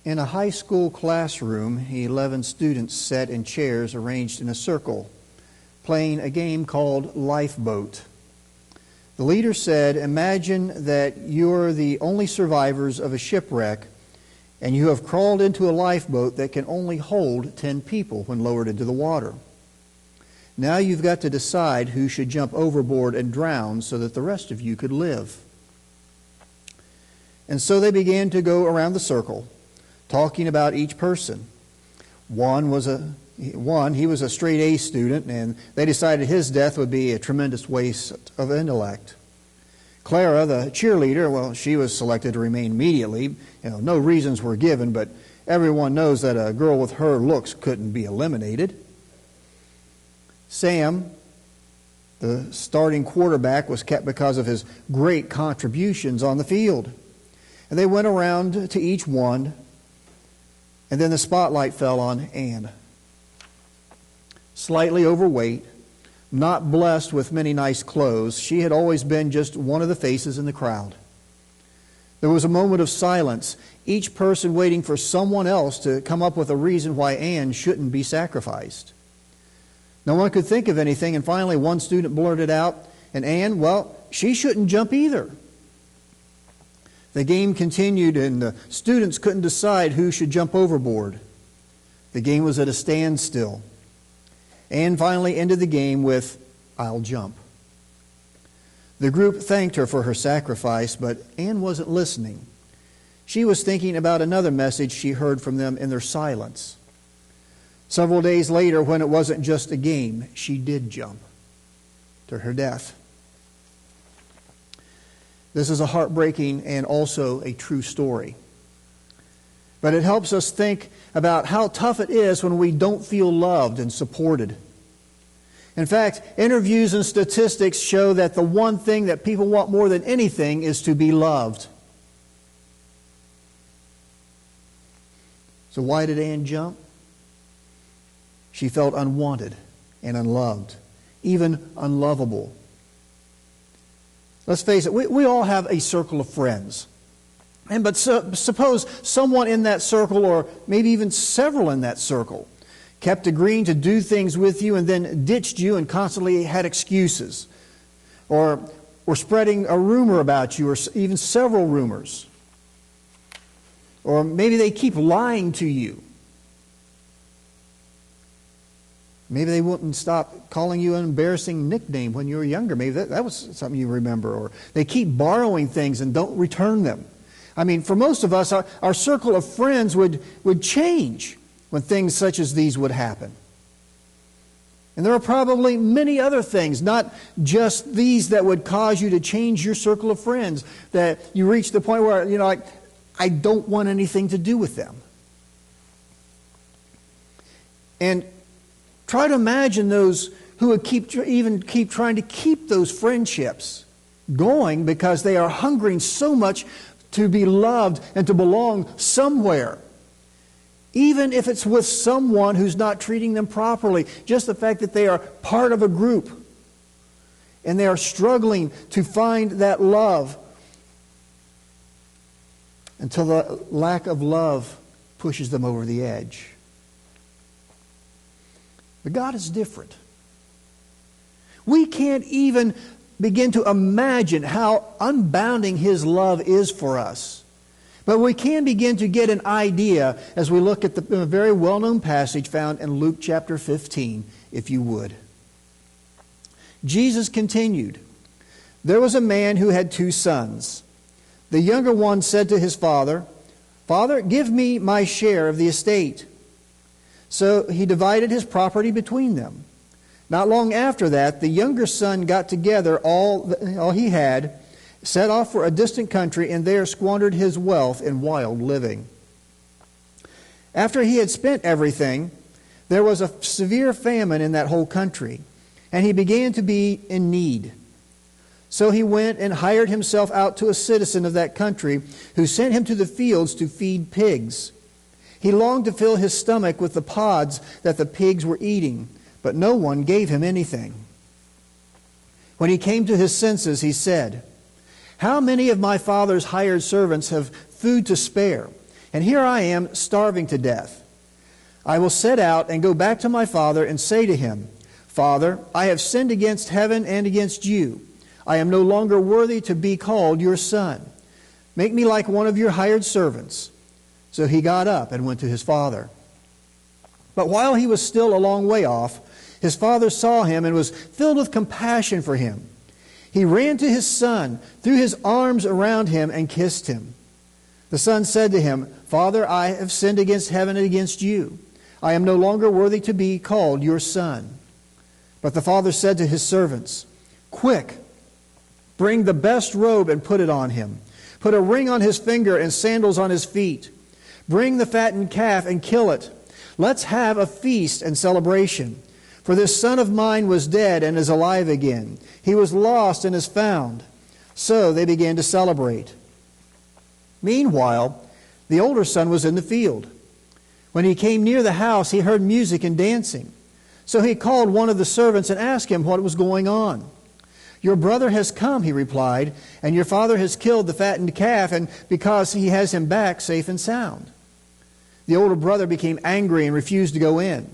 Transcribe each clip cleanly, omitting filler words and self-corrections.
In a high school classroom, 11 students sat in chairs arranged in a circle, playing a game called Lifeboat. The leader said, "Imagine that you're the only survivors of a shipwreck, and you have crawled into a lifeboat that can only hold 10 people when lowered into the water. Now you've got to decide who should jump overboard and drown so that the rest of you could live." And so they began to go around the circle, talking about each person. He was a straight A student, and they decided his death would be a tremendous waste of intellect. Clara, the cheerleader, well, she was selected to remain immediately. No reasons were given, but everyone knows that a girl with her looks couldn't be eliminated. Sam, the starting quarterback, was kept because of his great contributions on the field. And they went around to each one, and then the spotlight fell on Anne. Slightly overweight, not blessed with many nice clothes, she had always been just one of the faces in the crowd. There was a moment of silence, each person waiting for someone else to come up with a reason why Anne shouldn't be sacrificed. No one could think of anything, and finally one student blurted out, "And Anne, well, she shouldn't jump either." The game continued, and the students couldn't decide who should jump overboard. The game was at a standstill. Anne finally ended the game with, "I'll jump." The group thanked her for her sacrifice, but Anne wasn't listening. She was thinking about another message she heard from them in their silence. Several days later, when it wasn't just a game, she did jump to her death. This is a heartbreaking and also a true story. But it helps us think about how tough it is when we don't feel loved and supported. In fact, interviews and statistics show that the one thing that people want more than anything is to be loved. So why did Anne jump? She felt unwanted and unloved, even unlovable. Let's face it, we all have a circle of friends. But suppose someone in that circle, or maybe even several in that circle, kept agreeing to do things with you and then ditched you and constantly had excuses. Or spreading a rumor about you, or even several rumors. Or maybe they keep lying to you. Maybe they wouldn't stop calling you an embarrassing nickname when you were younger. Maybe that was something you remember. Or they keep borrowing things and don't return them. I mean, for most of us, our circle of friends would change when things such as these would happen. And there are probably many other things, not just these, that would cause you to change your circle of friends, that you reach the point where, I don't want anything to do with them. And try to imagine those who would keep trying to keep those friendships going because they are hungering so much to be loved and to belong somewhere. Even if it's with someone who's not treating them properly, just the fact that they are part of a group and they are struggling to find that love until the lack of love pushes them over the edge. But God is different. We can't even begin to imagine how unbounding His love is for us. But we can begin to get an idea as we look at the very well-known passage found in Luke chapter 15, if you would. Jesus continued, "There was a man who had 2 sons. The younger one said to his father, 'Father, give me my share of the estate.' So he divided his property between them. Not long after that, the younger son got together all he had, set off for a distant country, and there squandered his wealth in wild living. After he had spent everything, there was a severe famine in that whole country, and he began to be in need. So he went and hired himself out to a citizen of that country, who sent him to the fields to feed pigs. He longed to fill his stomach with the pods that the pigs were eating, but no one gave him anything. When he came to his senses, he said, 'How many of my father's hired servants have food to spare, and here I am starving to death. I will set out and go back to my father and say to him, 'Father, I have sinned against heaven and against you. I am no longer worthy to be called your son. Make me like one of your hired servants.' So he got up and went to his father. But while he was still a long way off, his father saw him and was filled with compassion for him. He ran to his son, threw his arms around him, and kissed him. The son said to him, 'Father, I have sinned against heaven and against you. I am no longer worthy to be called your son.' But the father said to his servants, 'Quick, bring the best robe and put it on him. Put a ring on his finger and sandals on his feet. Bring the fattened calf and kill it. Let's have a feast and celebration. For this son of mine was dead and is alive again. He was lost and is found.' So they began to celebrate. Meanwhile, the older son was in the field. When he came near the house, he heard music and dancing. So he called one of the servants and asked him what was going on. 'Your brother has come,' he replied, 'and your father has killed the fattened calf, and because he has him back safe and sound.' The older brother became angry and refused to go in.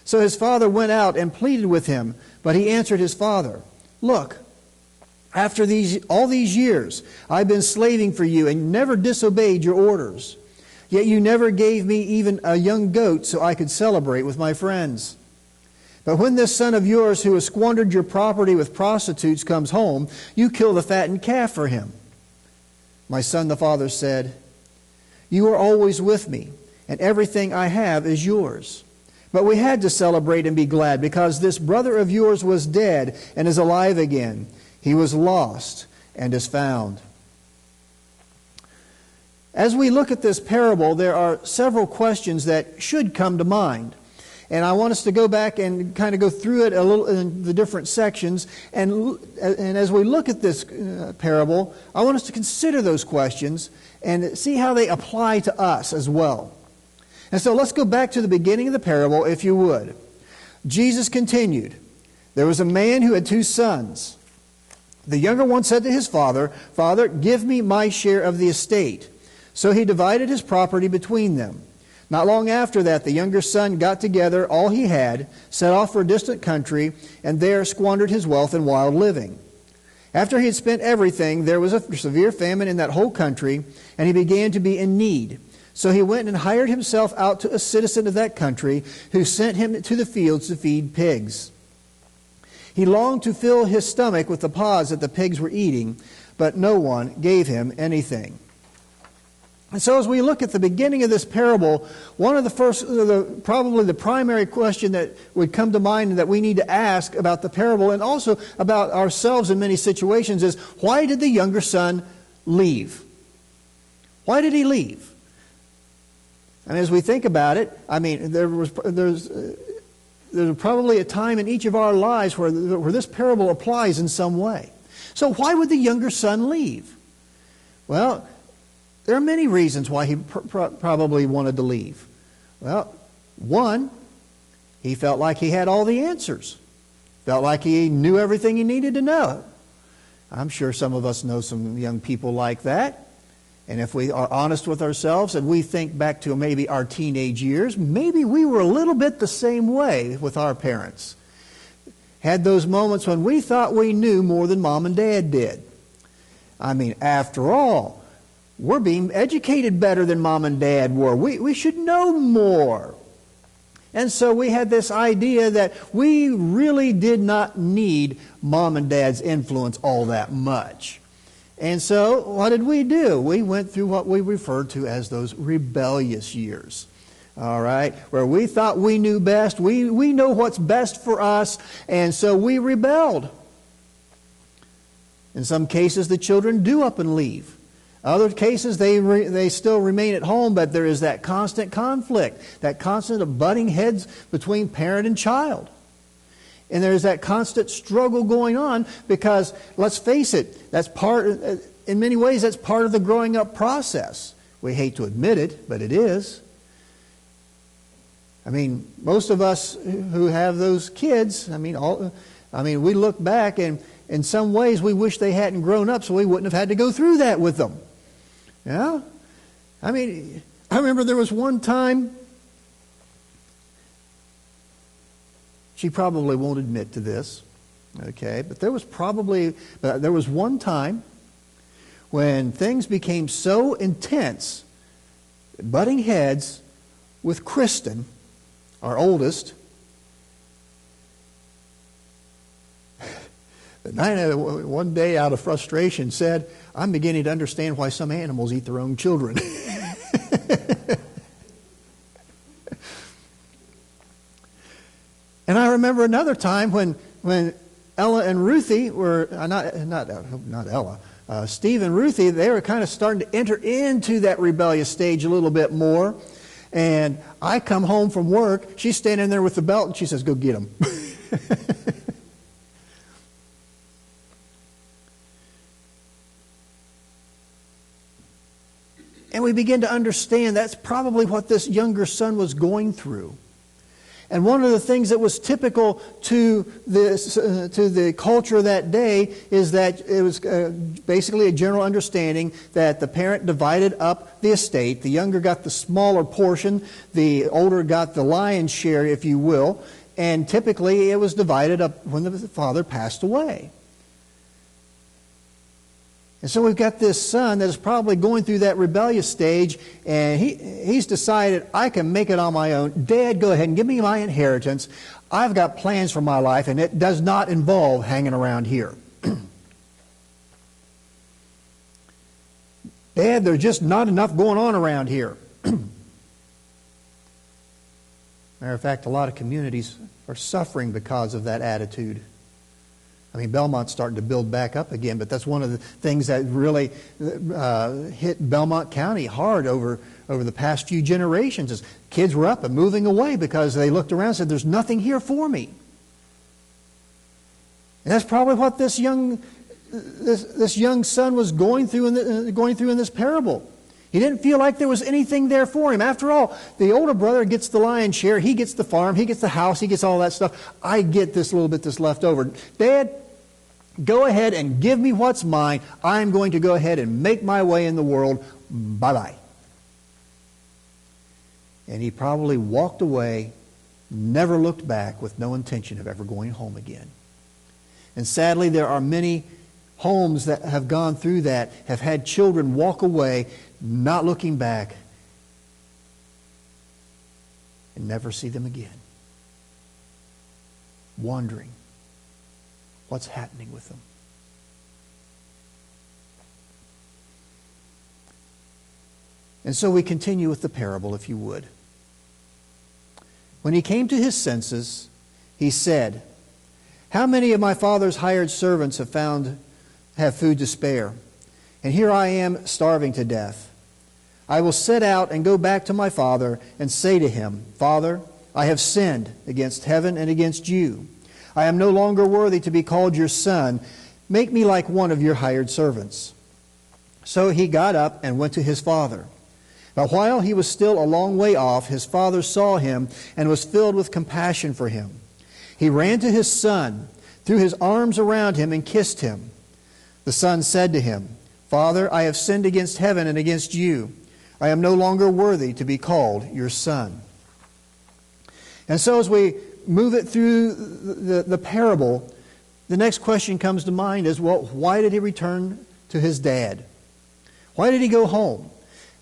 So his father went out and pleaded with him, but he answered his father, 'Look, after all these years, I've been slaving for you and never disobeyed your orders. Yet you never gave me even a young goat so I could celebrate with my friends. But when this son of yours who has squandered your property with prostitutes comes home, you kill the fattened calf for him.' 'My son,' the father said, 'you are always with me, and everything I have is yours. But we had to celebrate and be glad because this brother of yours was dead and is alive again. He was lost and is found.'" As we look at this parable, there are several questions that should come to mind. And I want us to go back and kind of go through it a little in the different sections. And as we look at this parable, I want us to consider those questions and see how they apply to us as well. And so let's go back to the beginning of the parable, if you would. Jesus continued, "There was a man who had 2 sons. The younger one said to his father, 'Father, give me my share of the estate.' So he divided his property between them. Not long after that, the younger son got together all he had, set off for a distant country, and there squandered his wealth in wild living. After he had spent everything, there was a severe famine in that whole country, and he began to be in need. So he went and hired himself out to a citizen of that country, who sent him to the fields to feed pigs. He longed to fill his stomach with the pods that the pigs were eating, but no one gave him anything." And so as we look at the beginning of this parable, one of the first, probably the primary question that would come to mind and that we need to ask about the parable and also about ourselves in many situations is, why did the younger son leave? Why did he leave? And as we think about it, I mean, there's probably a time in each of our lives where this parable applies in some way. So why would the younger son leave? Well, there are many reasons why he probably wanted to leave. Well, one, he felt like he had all the answers. Felt like he knew everything he needed to know. I'm sure some of us know some young people like that. And if we are honest with ourselves and we think back to maybe our teenage years, maybe we were a little bit the same way with our parents. Had those moments when we thought we knew more than Mom and Dad did. I mean, after all, we're being educated better than Mom and Dad were. We should know more. And so we had this idea that we really did not need Mom and Dad's influence all that much. And so what did we do? We went through what we referred to as those rebellious years. All right? Where we thought we knew best. We know what's best for us. And so we rebelled. In some cases, the children do up and leave. Other cases, they still remain at home, but there is that constant conflict, that constant butting heads between parent and child. And there's that constant struggle going on because, let's face it, in many ways, that's part of the growing up process. We hate to admit it, but it is. I mean, most of us who have those kids, we look back and in some ways we wish they hadn't grown up so we wouldn't have had to go through that with them. Yeah? I mean, I remember there was one time, she probably won't admit to this, okay, but there was one time when things became so intense, butting heads with Kristen, our oldest, that one day out of frustration said, "I'm beginning to understand why some animals eat their own children." And I remember another time when Ella and Ruthie were, not Ella, Steve and Ruthie, they were kind of starting to enter into that rebellious stage a little bit more. And I come home from work, she's standing there with the belt, and she says, "Go get him." And we begin to understand that's probably what this younger son was going through. And one of the things that was typical to the culture of that day is that it was basically a general understanding that the parent divided up the estate. The younger got the smaller portion. The older got the lion's share, if you will. And typically it was divided up when the father passed away. And so we've got this son that is probably going through that rebellious stage, and he's decided, I can make it on my own. Dad, go ahead and give me my inheritance. I've got plans for my life, and it does not involve hanging around here. Dad, there's just not enough going on around here. Matter of fact, a lot of communities are suffering because of that attitude. I mean, Belmont's starting to build back up again, but that's one of the things that really hit Belmont County hard over the past few generations. Is kids were up and moving away because they looked around and said, "There's nothing here for me." And that's probably what this young son was going through in this parable. He didn't feel like there was anything there for him. After all, the older brother gets the lion's share. He gets the farm. He gets the house. He gets all that stuff. I get this little bit that's left over. Dad, go ahead and give me what's mine. I'm going to go ahead and make my way in the world. Bye-bye. And he probably walked away, never looked back, with no intention of ever going home again. And sadly, there are many homes that have gone through that, have had children walk away, not looking back, and never see them again. Wondering what's happening with them. And so we continue with the parable, if you would. When he came to his senses, he said, "How many of my father's hired servants have food to spare? And here I am starving to death. I will set out and go back to my father and say to him, 'Father, I have sinned against heaven and against you. I am no longer worthy to be called your son. Make me like one of your hired servants.' So he got up and went to his father. But while he was still a long way off, his father saw him and was filled with compassion for him. He ran to his son, threw his arms around him, and kissed him. The son said to him, 'Father, I have sinned against heaven and against you. I am no longer worthy to be called your son.'" And so as we move it through the parable, the next question comes to mind is, well, why did he return to his dad? Why did he go home?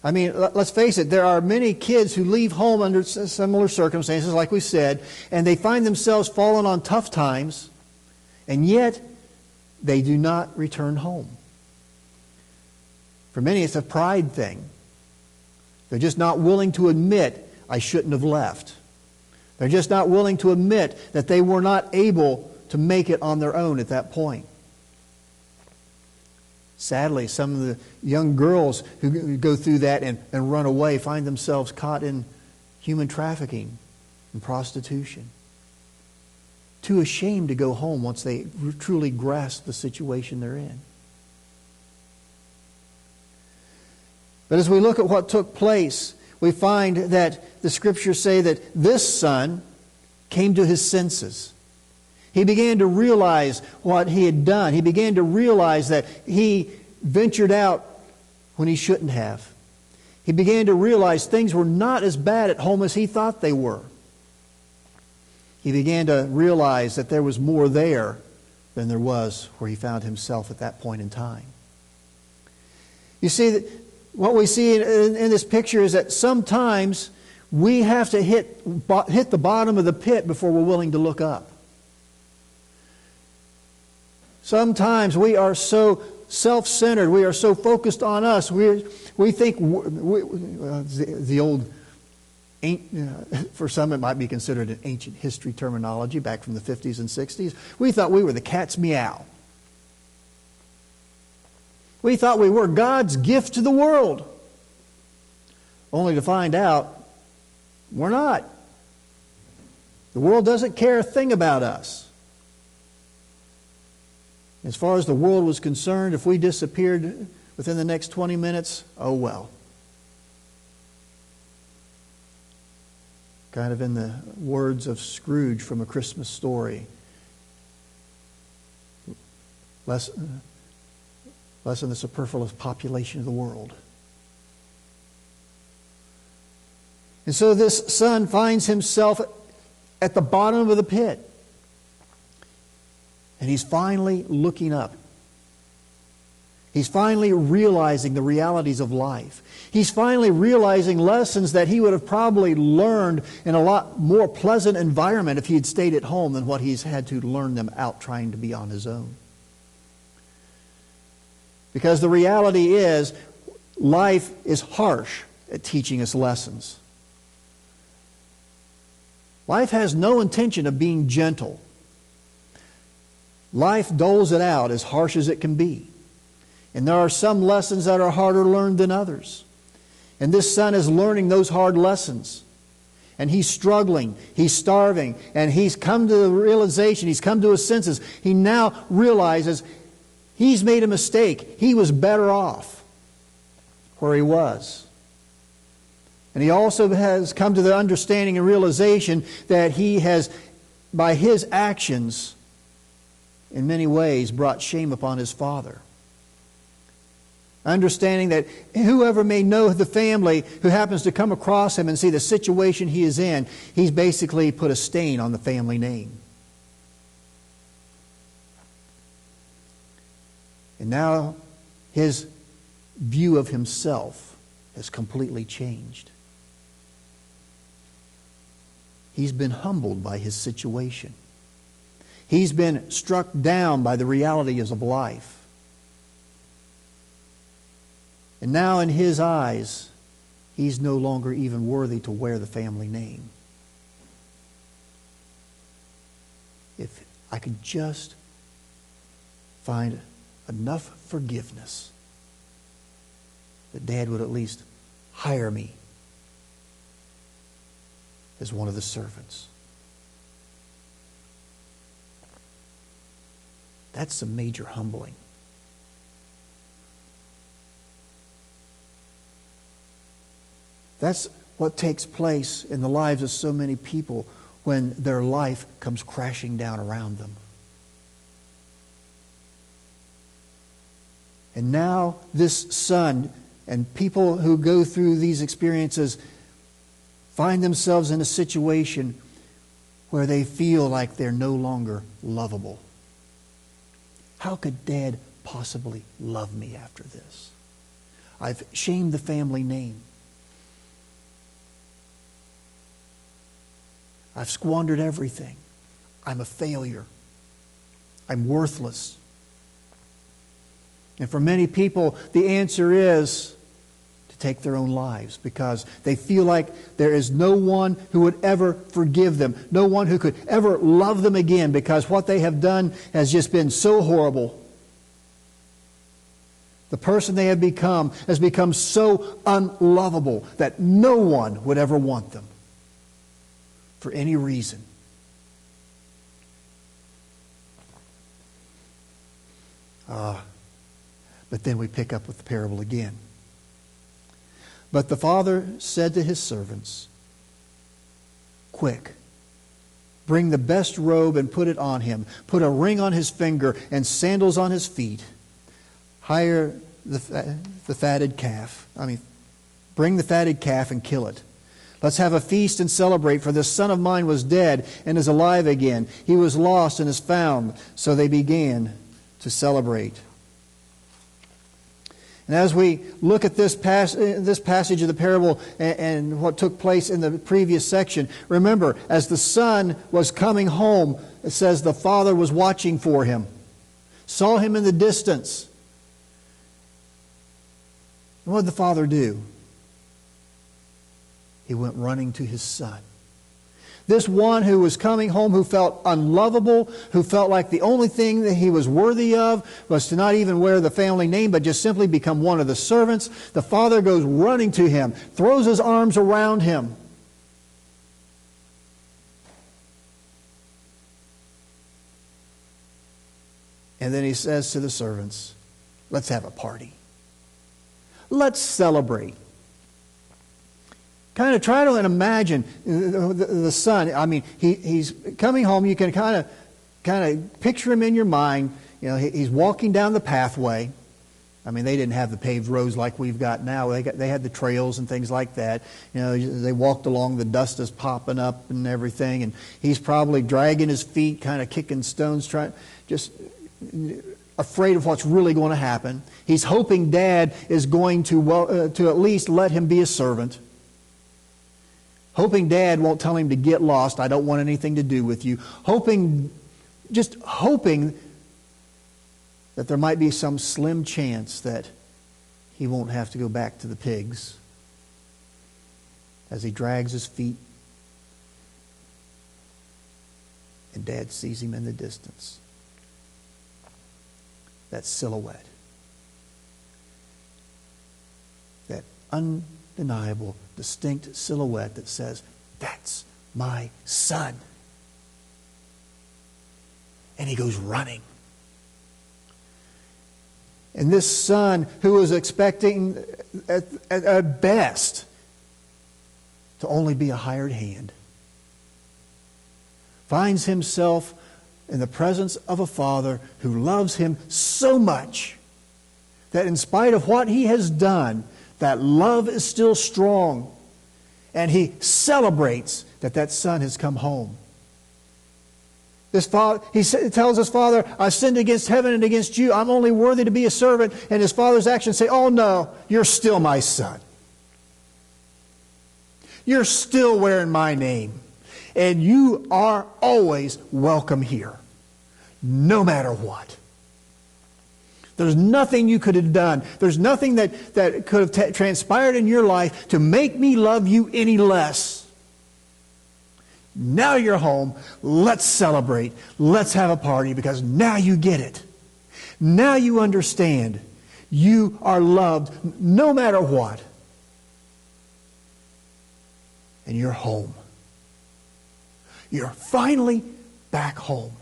I mean, let's face it, there are many kids who leave home under similar circumstances, like we said, and they find themselves falling on tough times, and yet they do not return home. For many, it's a pride thing. They're just not willing to admit, I shouldn't have left. They're just not willing to admit that they were not able to make it on their own at that point. Sadly, some of the young girls who go through that and run away find themselves caught in human trafficking and prostitution. Too ashamed to go home once they truly grasp the situation they're in. But as we look at what took place, we find that the Scriptures say that this son came to his senses. He began to realize what he had done. He began to realize that he ventured out when he shouldn't have. He began to realize things were not as bad at home as he thought they were. He began to realize that there was more there than there was where he found himself at that point in time. You see, what we see in this picture is that sometimes we have to hit the bottom of the pit before we're willing to look up. Sometimes we are so self-centered, we are so focused on us, we think the old, for some it might be considered an ancient history terminology back from the 50s and 60s. We thought we were the cat's meow. We thought we were God's gift to the world, only to find out we're not. The world doesn't care a thing about us. As far as the world was concerned, if we disappeared within the next 20 minutes, oh well. Kind of in the words of Scrooge from A Christmas Story. Lessen the superfluous population of the world. And so this son finds himself at the bottom of the pit. And he's finally looking up. He's finally realizing the realities of life. He's finally realizing lessons that he would have probably learned in a lot more pleasant environment if he had stayed at home than what he's had to learn them out trying to be on his own. Because the reality is, life is harsh at teaching us lessons. Life has no intention of being gentle. Life doles it out as harsh as it can be. And there are some lessons that are harder learned than others. And this son is learning those hard lessons. And he's struggling, he's starving, and he's come to the realization, he's come to his senses. He now realizes he's made a mistake. He was better off where he was. And he also has come to the understanding and realization that he has, by his actions, in many ways, brought shame upon his father. Understanding that whoever may know the family who happens to come across him and see the situation he is in, he's basically put a stain on the family name. And now his view of himself has completely changed. He's been humbled by his situation. He's been struck down by the realities of life. And now in his eyes, he's no longer even worthy to wear the family name. If I could just find enough forgiveness that Dad would at least hire me as one of the servants. That's some major humbling. That's what takes place in the lives of so many people when their life comes crashing down around them. And now this son and people who go through these experiences find themselves in a situation where they feel like they're no longer lovable. How could Dad possibly love me after this? I've shamed the family name. I've squandered everything. I'm a failure. I'm worthless. And for many people, the answer is to take their own lives because they feel like there is no one who would ever forgive them, no one who could ever love them again because what they have done has just been so horrible. The person they have become has become so unlovable that no one would ever want them for any reason. But then we pick up with the parable again. But the father said to his servants, "Quick, bring the best robe and put it on him. Put a ring on his finger and sandals on his feet. Hire the fatted calf. Bring the fatted calf and kill it. Let's have a feast and celebrate, for this son of mine was dead and is alive again. He was lost and is found. So they began to celebrate. And as we look at this passage of the parable and what took place in the previous section, remember, as the son was coming home, it says the father was watching for him, saw him in the distance. And what did the father do? He went running to his son. This one who was coming home, who felt unlovable, who felt like the only thing that he was worthy of was to not even wear the family name, but just simply become one of the servants. The father goes running to him, throws his arms around him. And then he says to the servants, let's have a party. Let's celebrate. Kind of try to imagine the son. I mean, he's coming home. You can kind of picture him in your mind. You know, he's walking down the pathway. I mean, they didn't have the paved roads like we've got now. They had the trails and things like that. You know, they walked along, the dust is popping up and everything, and he's probably dragging his feet, kind of kicking stones, just afraid of what's really going to happen. He's hoping Dad is going to at least let him be a servant. Hoping Dad won't tell him to get lost. I don't want anything to do with you. Just hoping that there might be some slim chance that he won't have to go back to the pigs. As he drags his feet, and Dad sees him in the distance. That silhouette. That undeniable, distinct silhouette that says, that's my son. And he goes running. And this son, who was expecting at best to only be a hired hand, finds himself in the presence of a father who loves him so much that in spite of what he has done, that love is still strong. And he celebrates that son has come home. This father, he tells his father, I sinned against heaven and against you. I'm only worthy to be a servant. And his father's actions say, oh no, you're still my son. You're still wearing my name. And you are always welcome here, no matter what. There's nothing you could have done. There's nothing that could have transpired in your life to make me love you any less. Now you're home. Let's celebrate. Let's have a party because now you get it. Now you understand. You are loved no matter what. And you're home. You're finally back home.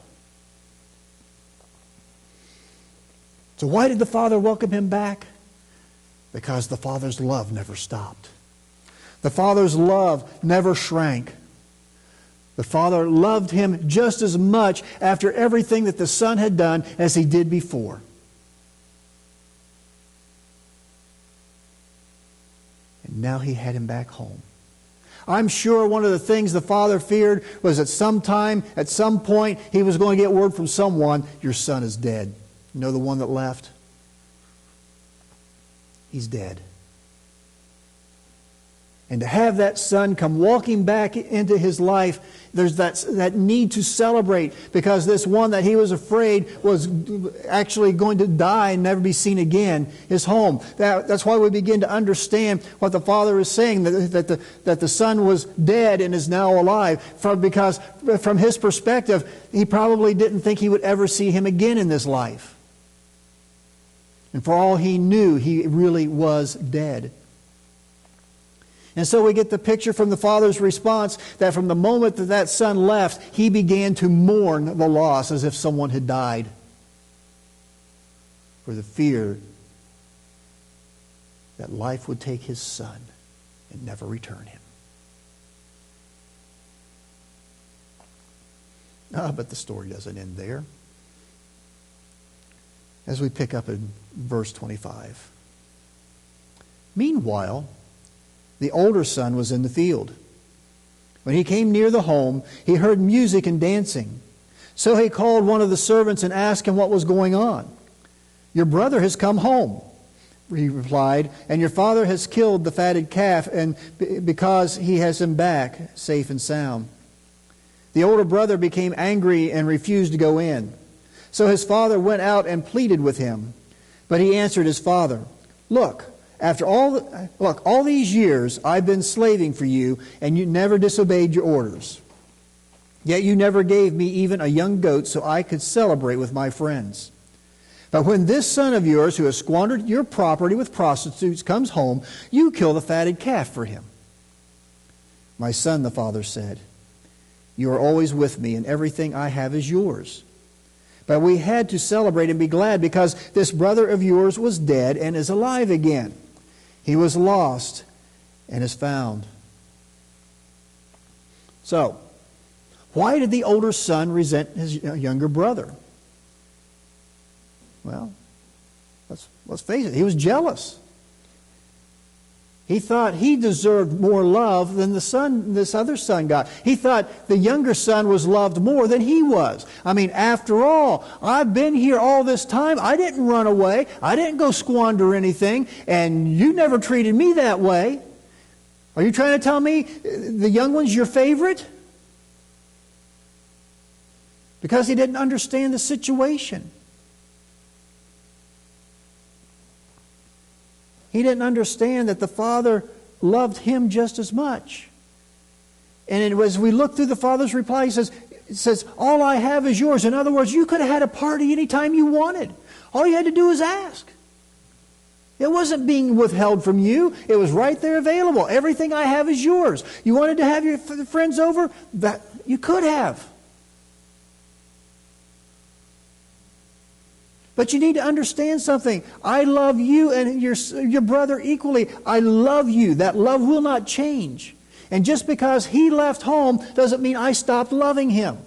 So why did the father welcome him back? Because the father's love never stopped. The father's love never shrank. The father loved him just as much after everything that the son had done as he did before. And now he had him back home. I'm sure one of the things the father feared was at some time, at some point, he was going to get word from someone, your son is dead. You know the one that left? He's dead. And to have that son come walking back into his life, there's that need to celebrate because this one that he was afraid was actually going to die and never be seen again is home. That's why we begin to understand what the father is saying, that the son was dead and is now alive. Because from his perspective, he probably didn't think he would ever see him again in this life. And for all he knew, he really was dead. And so we get the picture from the father's response that from the moment that son left, he began to mourn the loss as if someone had died. For the fear that life would take his son and never return him. But the story doesn't end there. As we pick up in verse 25. Meanwhile, The older son was in the field. When he came near the home, he heard music and dancing. So he called one of the servants and asked him what was going on. "Your brother has come home," he replied, "and your father has killed the fatted calf, and because he has him back safe and sound." The older brother became angry and refused to go in. So his father went out and pleaded with him. But he answered his father, Look, all these years I've been slaving for you, and you never disobeyed your orders. Yet you never gave me even a young goat so I could celebrate with my friends. But when this son of yours, who has squandered your property with prostitutes, comes home, you kill the fatted calf for him." "My son," the father said, "you are always with me, and everything I have is yours. But we had to celebrate and be glad because this brother of yours was dead and is alive again. He was lost and is found." So, why did the older son resent his younger brother? Well, let's face it, he was jealous. He thought he deserved more love than this other son got. He thought the younger son was loved more than he was. I mean, after all, I've been here all this time. I didn't run away. I didn't go squander anything, and you never treated me that way. Are you trying to tell me the young one's your favorite? Because he didn't understand the situation. He didn't understand that the father loved him just as much. And as we look through the father's reply, it says, "All I have is yours." In other words, you could have had a party anytime you wanted. All you had to do was ask. It wasn't being withheld from you. It was right there available. Everything I have is yours. You wanted to have your friends over? That you could have. But you need to understand something. I love you and your brother equally. I love you. That love will not change. And just because he left home doesn't mean I stopped loving him.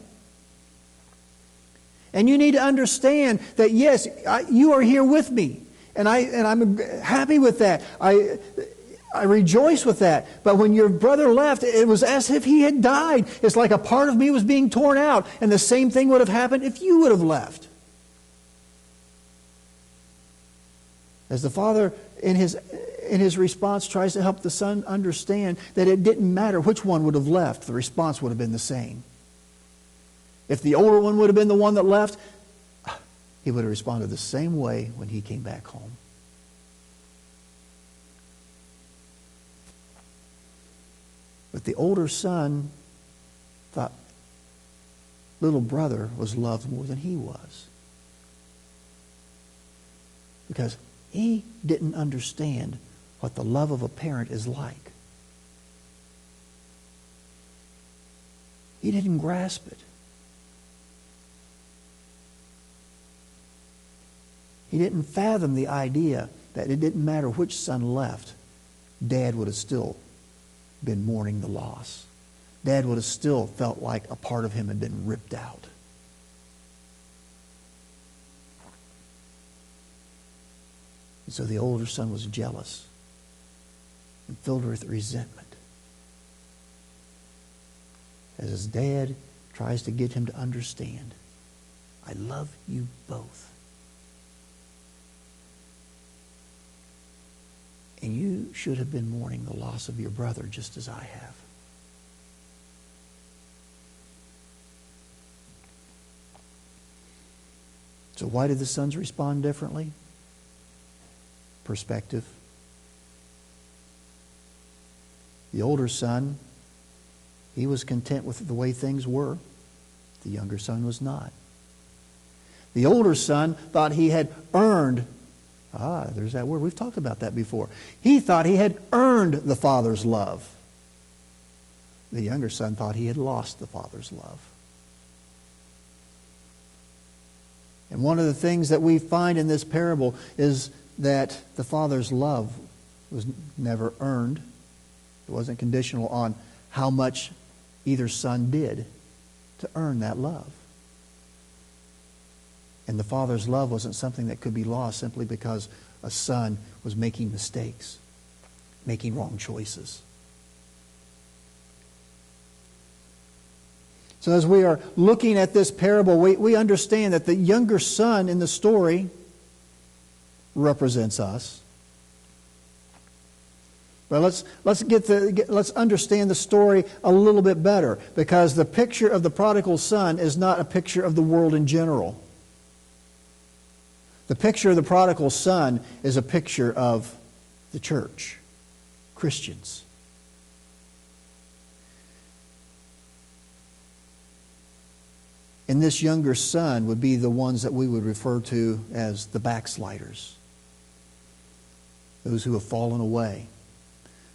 And you need to understand that, yes, you are here with me. And I'm happy with that. I rejoice with that. But when your brother left, it was as if he had died. It's like a part of me was being torn out. And the same thing would have happened if you would have left. As the father, in his response, tries to help the son understand that it didn't matter which one would have left, the response would have been the same. If the older one would have been the one that left, he would have responded the same way when he came back home. But the older son thought little brother was loved more than he was. Because he didn't understand what the love of a parent is like. He didn't grasp it. He didn't fathom the idea that it didn't matter which son left, Dad would have still been mourning the loss. Dad would have still felt like a part of him had been ripped out. And so the older son was jealous and filled with resentment as his dad tries to get him to understand, I love you both. And you should have been mourning the loss of your brother just as I have. So why did the sons respond differently? Perspective. The older son, he was content with the way things were. The younger son was not. The older son thought he had earned, there's that word. We've talked about that before. He thought he had earned the father's love. The younger son thought he had lost the father's love. And one of the things that we find in this parable is that the father's love was never earned. It wasn't conditional on how much either son did to earn that love. And the father's love wasn't something that could be lost simply because a son was making mistakes. making wrong choices. So as we are looking at this parable, we understand that the younger son in the story represents us. But let's understand the story a little bit better, because the picture of the prodigal son is not a picture of the world in general. The picture of the prodigal son is a picture of the church, Christians. And this younger son would be the ones that we would refer to as the backsliders. Those who have fallen away.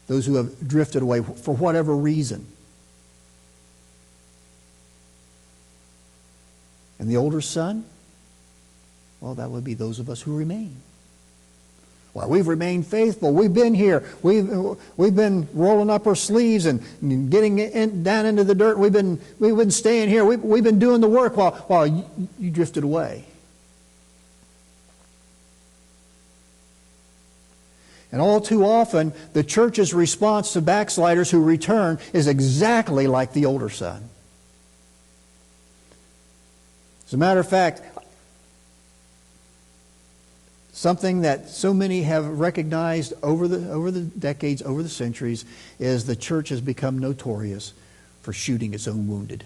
Those who have drifted away for whatever reason. And the older son? Well, that would be those of us who remain. Well, we've remained faithful. We've been here. We've been rolling up our sleeves and getting down into the dirt. We've been staying here. We've been doing the work while you drifted away. And all too often, the church's response to backsliders who return is exactly like the older son. As a matter of fact, something that so many have recognized over the decades, over the centuries, is the church has become notorious for shooting its own wounded.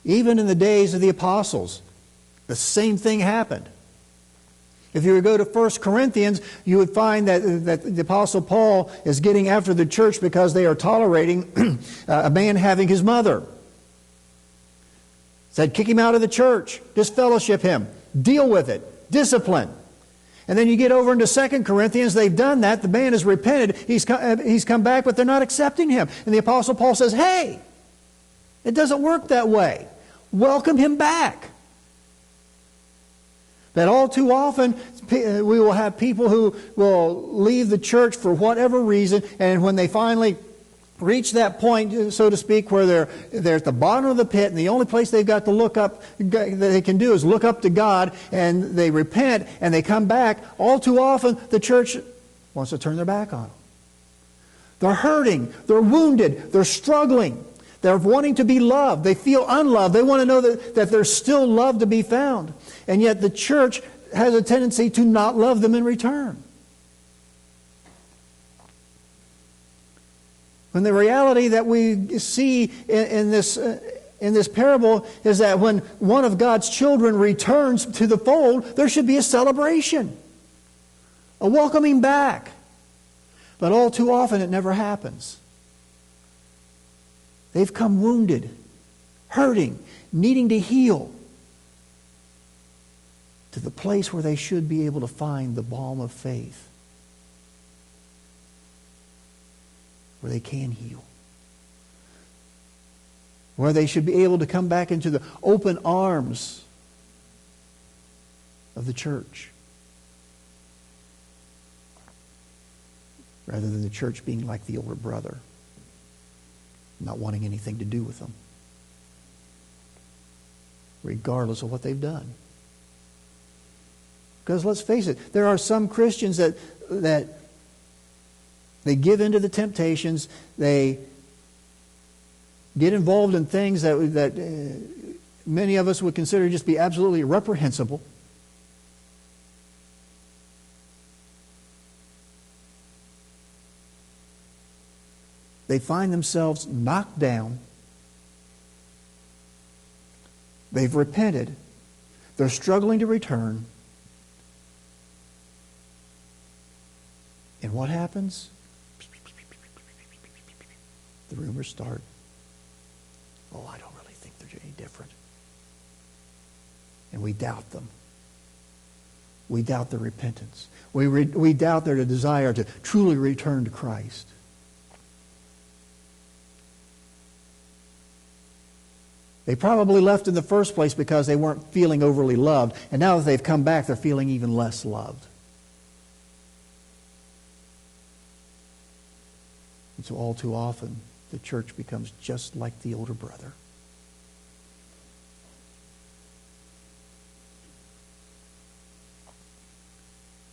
Even in the days of the apostles, the same thing happened. If you were to go to 1 Corinthians, you would find that the Apostle Paul is getting after the church because they are tolerating a man having his mother. Said, kick him out of the church. Disfellowship him. Deal with it. Discipline. And then you get over into 2 Corinthians. They've done that. The man has repented. He's come back, but they're not accepting him. And the Apostle Paul says, hey, it doesn't work that way. Welcome him back. That all too often we will have people who will leave the church for whatever reason, and when they finally reach that point, so to speak, where they're at the bottom of the pit, and the only place they've got to look up that they can do is look up to God, and they repent and they come back, all too often the church wants to turn their back on them. They're hurting, they're wounded, they're struggling, they're wanting to be loved, they feel unloved, they want to know that there's still love to be found. And yet the church has a tendency to not love them in return. When the reality that we see in this parable is that when one of God's children returns to the fold, there should be a celebration, a welcoming back. But all too often it never happens. They've come wounded, hurting, needing to heal, to the place where they should be able to find the balm of faith, where they can heal, where they should be able to come back into the open arms of the church, rather than the church being like the older brother, not wanting anything to do with them, regardless of what they've done. Because let's face it, there are some Christians that they give into the temptations, they get involved in things that many of us would consider just be absolutely reprehensible. They find themselves knocked down. They've repented. They're struggling to return. And what happens? The rumors start. Oh, I don't really think they're any different. And we doubt them. We doubt their repentance. We doubt their desire to truly return to Christ. They probably left in the first place because they weren't feeling overly loved. And now that they've come back, they're feeling even less loved. And so all too often, the church becomes just like the older brother.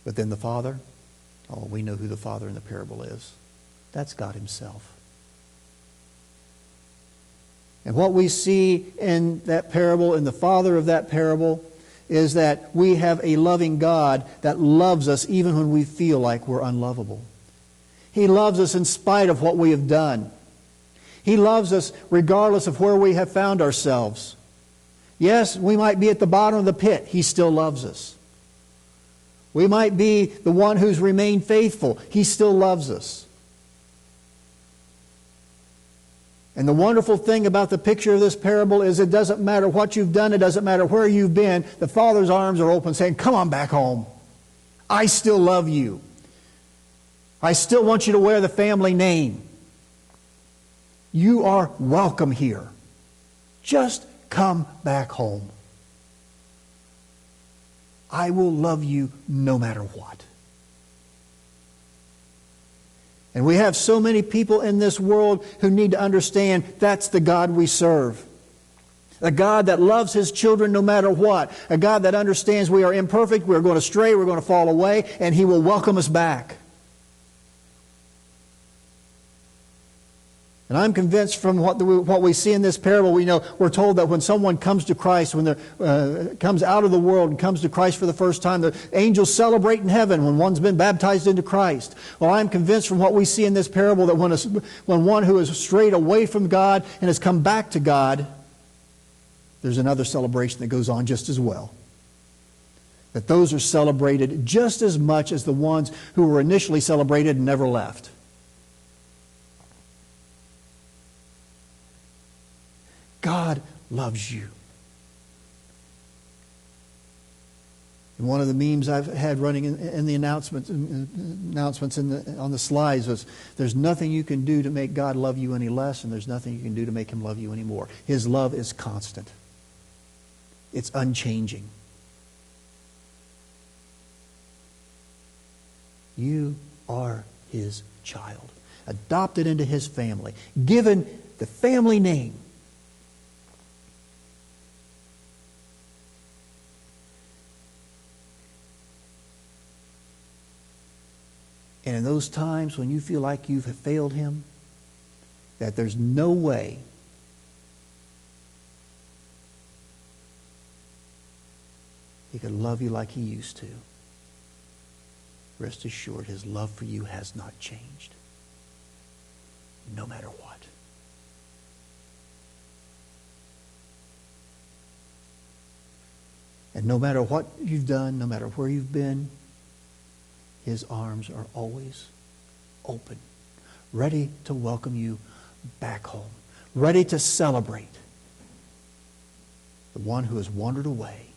But then the father, Oh, we know who the father in the parable is. That's God himself. And what we see in that parable, in the father of that parable, is that we have a loving God that loves us even when we feel like we're unlovable. He loves us in spite of what we have done. He loves us regardless of where we have found ourselves. Yes, we might be at the bottom of the pit. He still loves us. We might be the one who's remained faithful. He still loves us. And the wonderful thing about the picture of this parable is it doesn't matter what you've done. It doesn't matter where you've been. The Father's arms are open saying, come on back home. I still love you. I still want you to wear the family name. You are welcome here. Just come back home. I will love you no matter what. And we have so many people in this world who need to understand that's the God we serve. A God that loves His children no matter what. A God that understands we are imperfect, we're going to stray, we're going to fall away, and He will welcome us back. And I'm convinced from what we see in this parable, we're told that when someone comes to Christ, when they comes out of the world and comes to Christ for the first time, the angels celebrate in heaven when one's been baptized into Christ. Well, I'm convinced from what we see in this parable that when one who has strayed away from God and has come back to God, there's another celebration that goes on just as well. That those are celebrated just as much as the ones who were initially celebrated and never left. God loves you. And one of the memes I've had running in the announcements on the slides was, there's nothing you can do to make God love you any less, and there's nothing you can do to make Him love you any more. His love is constant. It's unchanging. You are His child, adopted into His family, given the family name. And in those times when you feel like you've failed Him, that there's no way He could love you like He used to, rest assured His love for you has not changed, no matter what. And no matter what you've done, no matter where you've been, His arms are always open, ready to welcome you back home, ready to celebrate the one who has wandered away,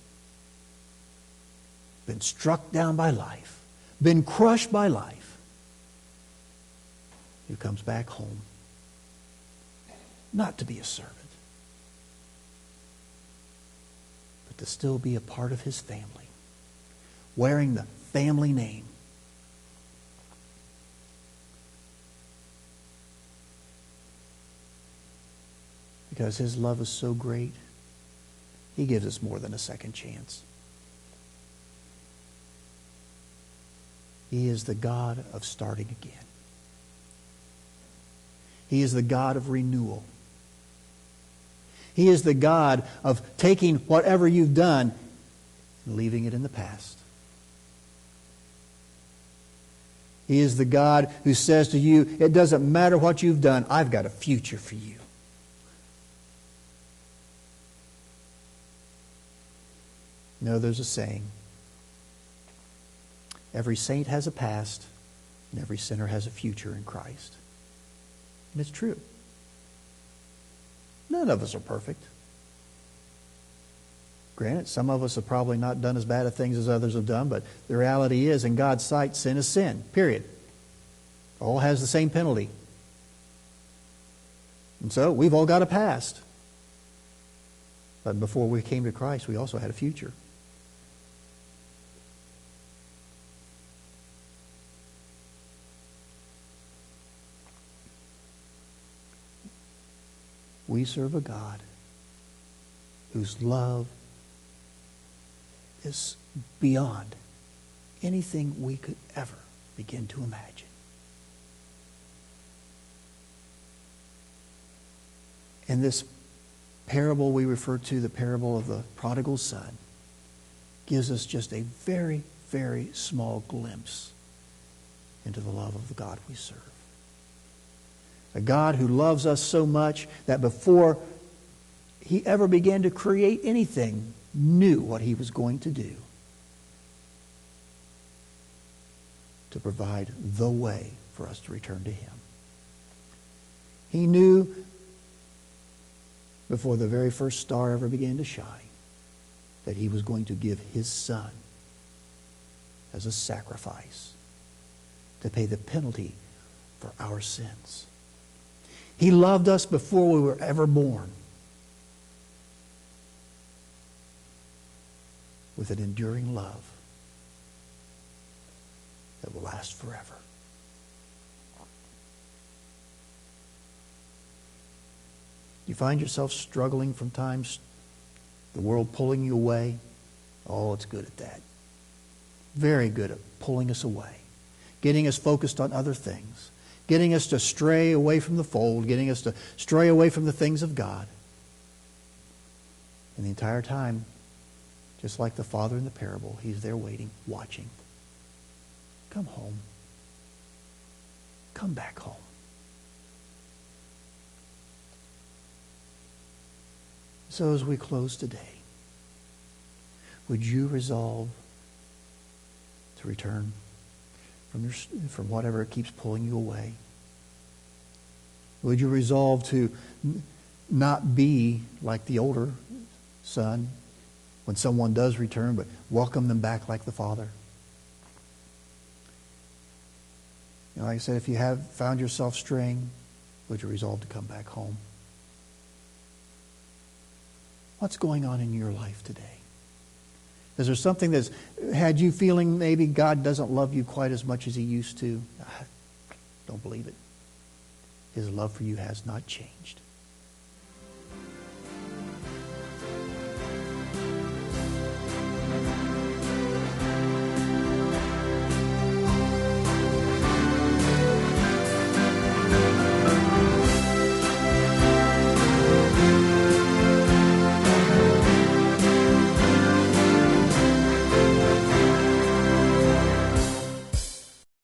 been struck down by life, been crushed by life, who comes back home, not to be a servant, but to still be a part of His family, wearing the family name. Because His love is so great, He gives us more than a second chance. He is the God of starting again. He is the God of renewal. He is the God of taking whatever you've done and leaving it in the past. He is the God who says to you, it doesn't matter what you've done, I've got a future for you. No, there's a saying. Every saint has a past, and every sinner has a future in Christ. And it's true. None of us are perfect. Granted, some of us have probably not done as bad of things as others have done, but the reality is, in God's sight, sin is sin. Period. All has the same penalty. And so, we've all got a past. But before we came to Christ, we also had a future. We serve a God whose love is beyond anything we could ever begin to imagine. And this parable we refer to, the parable of the prodigal son, gives us just a very, very small glimpse into the love of the God we serve. A God who loves us so much that before he ever began to create anything, knew what he was going to do to provide the way for us to return to him. He knew before the very first star ever began to shine that he was going to give his son as a sacrifice to pay the penalty for our sins. He loved us before we were ever born with an enduring love that will last forever. You find yourself struggling from times, the world pulling you away. Oh, it's good at that. Very good at pulling us away, getting us focused on other things, getting us to stray away from the fold, getting us to stray away from the things of God. And the entire time, just like the father in the parable, he's there waiting, watching. Come home. Come back home. So as we close today, would you resolve to return from whatever keeps pulling you away? Would you resolve to not be like the older son when someone does return, but welcome them back like the father? You know, like I said, if you have found yourself straying, would you resolve to come back home? What's going on in your life today? Is there something that's had you feeling maybe God doesn't love you quite as much as he used to? I don't believe it. His love for you has not changed.